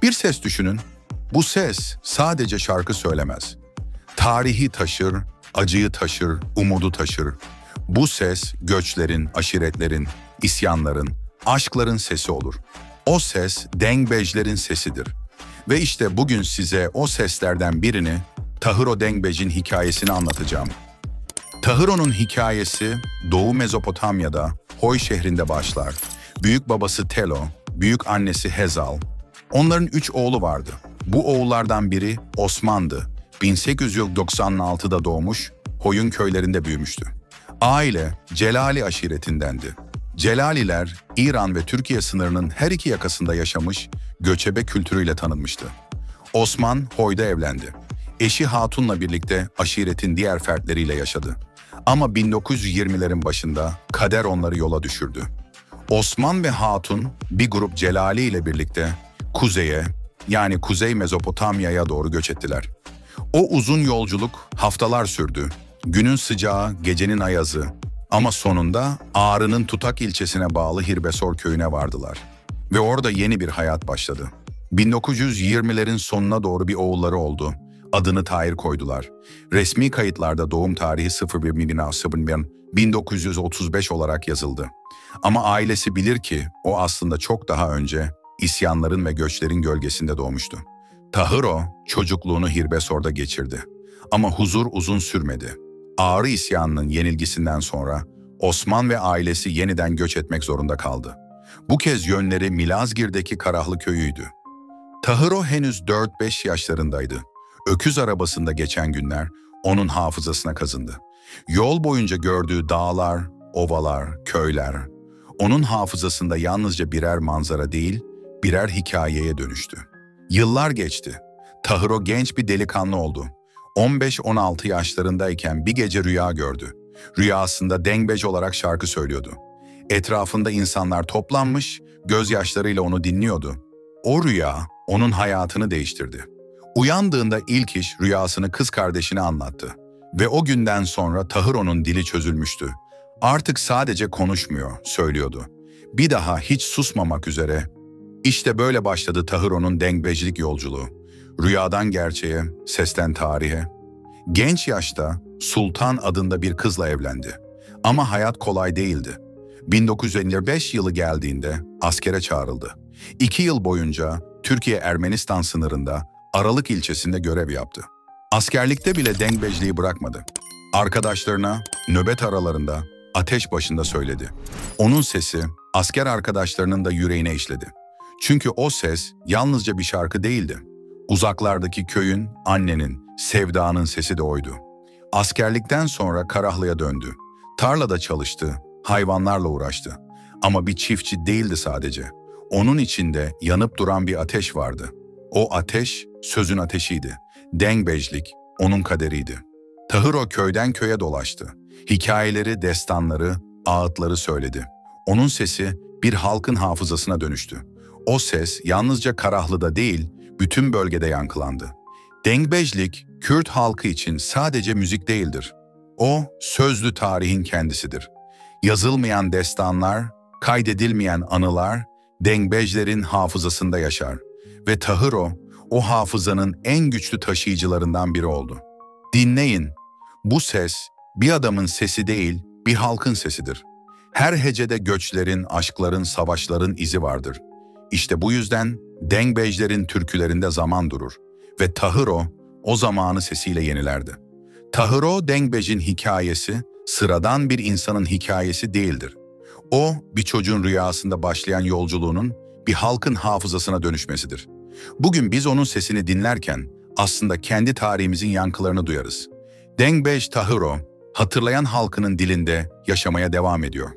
Bir ses düşünün. Bu ses sadece şarkı söylemez. Tarihi taşır, acıyı taşır, umudu taşır. Bu ses göçlerin, aşiretlerin, isyanların, aşkların sesi olur. O ses Dengbejlerin sesidir. Ve işte bugün size o seslerden birini, Tahiro Dengbej'in hikayesini anlatacağım. Tahiro'nun hikayesi Doğu Mezopotamya'da Hoy şehrinde başlar. Büyük babası Telo, büyük annesi Hezal. Onların 3 oğlu vardı. Bu oğullardan biri Osman'dı. 1896'da doğmuş, Hoy'un köylerinde büyümüştü. Aile Celali aşiretindendi. Celaliler, İran ve Türkiye sınırının her iki yakasında yaşamış, göçebe kültürüyle tanınmıştı. Osman, Hoy'da evlendi. Eşi Hatun'la birlikte aşiretin diğer fertleriyle yaşadı. Ama 1920'lerin başında kader onları yola düşürdü. Osman ve Hatun bir grup Celali ile birlikte kuzeye, yani Kuzey Mezopotamya'ya doğru göç ettiler. O uzun yolculuk haftalar sürdü. Günün sıcağı, gecenin ayazı. Ama sonunda Ağrı'nın Tutak ilçesine bağlı Hirbesor köyüne vardılar. Ve orada yeni bir hayat başladı. 1920'lerin sonuna doğru bir oğulları oldu. Adını Tahir koydular. Resmi kayıtlarda doğum tarihi 1935 olarak yazıldı. Ama ailesi bilir ki o aslında çok daha önce isyanların ve göçlerin gölgesinde doğmuştu. Tahiro çocukluğunu Hirbesor'da geçirdi. Ama huzur uzun sürmedi. Ağrı isyanının yenilgisinden sonra Osman ve ailesi yeniden göç etmek zorunda kaldı. Bu kez yönleri Milazgir'deki Karahlı köyüydü. Tahiro henüz 4-5 yaşlarındaydı. Öküz arabasında geçen günler onun hafızasına kazındı. Yol boyunca gördüğü dağlar, ovalar, köyler, onun hafızasında yalnızca birer manzara değil, birer hikayeye dönüştü. Yıllar geçti. Tahiro genç bir delikanlı oldu. 15-16 yaşlarındayken bir gece rüya gördü. Rüyasında Dengbej olarak şarkı söylüyordu. Etrafında insanlar toplanmış, gözyaşlarıyla onu dinliyordu. O rüya onun hayatını değiştirdi. Uyandığında ilk iş rüyasını kız kardeşine anlattı. Ve o günden sonra Tahiro'nun dili çözülmüştü. Artık sadece konuşmuyor, söylüyordu. Bir daha hiç susmamak üzere. İşte böyle başladı Tahiro'nun Dengbejlik yolculuğu. Rüyadan gerçeğe, sesten tarihe. Genç yaşta Sultan adında bir kızla evlendi. Ama hayat kolay değildi. 1955 yılı geldiğinde askere çağrıldı. 2 yıl boyunca Türkiye-Ermenistan sınırında Aralık ilçesinde görev yaptı. Askerlikte bile Dengbejliği bırakmadı. Arkadaşlarına nöbet aralarında ateş başında söyledi. Onun sesi asker arkadaşlarının da yüreğine işledi. Çünkü o ses yalnızca bir şarkı değildi. Uzaklardaki köyün, annenin, sevdanın sesi de oydu. Askerlikten sonra Karahlı'ya döndü. Tarlada çalıştı, hayvanlarla uğraştı. Ama bir çiftçi değildi sadece. Onun içinde yanıp duran bir ateş vardı. O ateş sözün ateşiydi. Dengbejlik onun kaderiydi. Tahiro köyden köye dolaştı. Hikayeleri, destanları, ağıtları söyledi. Onun sesi bir halkın hafızasına dönüştü. O ses yalnızca Karahlı'da değil, bütün bölgede yankılandı. Dengbejlik, Kürt halkı için sadece müzik değildir. O, sözlü tarihin kendisidir. Yazılmayan destanlar, kaydedilmeyen anılar, Dengbejlerin hafızasında yaşar. Ve Tahiro, o hafızanın en güçlü taşıyıcılarından biri oldu. Dinleyin, bu ses bir adamın sesi değil, bir halkın sesidir. Her hecede göçlerin, aşkların, savaşların izi vardır. İşte bu yüzden Dengbejlerin türkülerinde zaman durur ve Tahiro o zamanı sesiyle yenilerdi. Tahiro Dengbej'in hikayesi sıradan bir insanın hikayesi değildir. O bir çocuğun rüyasında başlayan yolculuğunun bir halkın hafızasına dönüşmesidir. Bugün biz onun sesini dinlerken aslında kendi tarihimizin yankılarını duyarız. Dengbej Tahiro, hatırlayan halkının dilinde yaşamaya devam ediyor.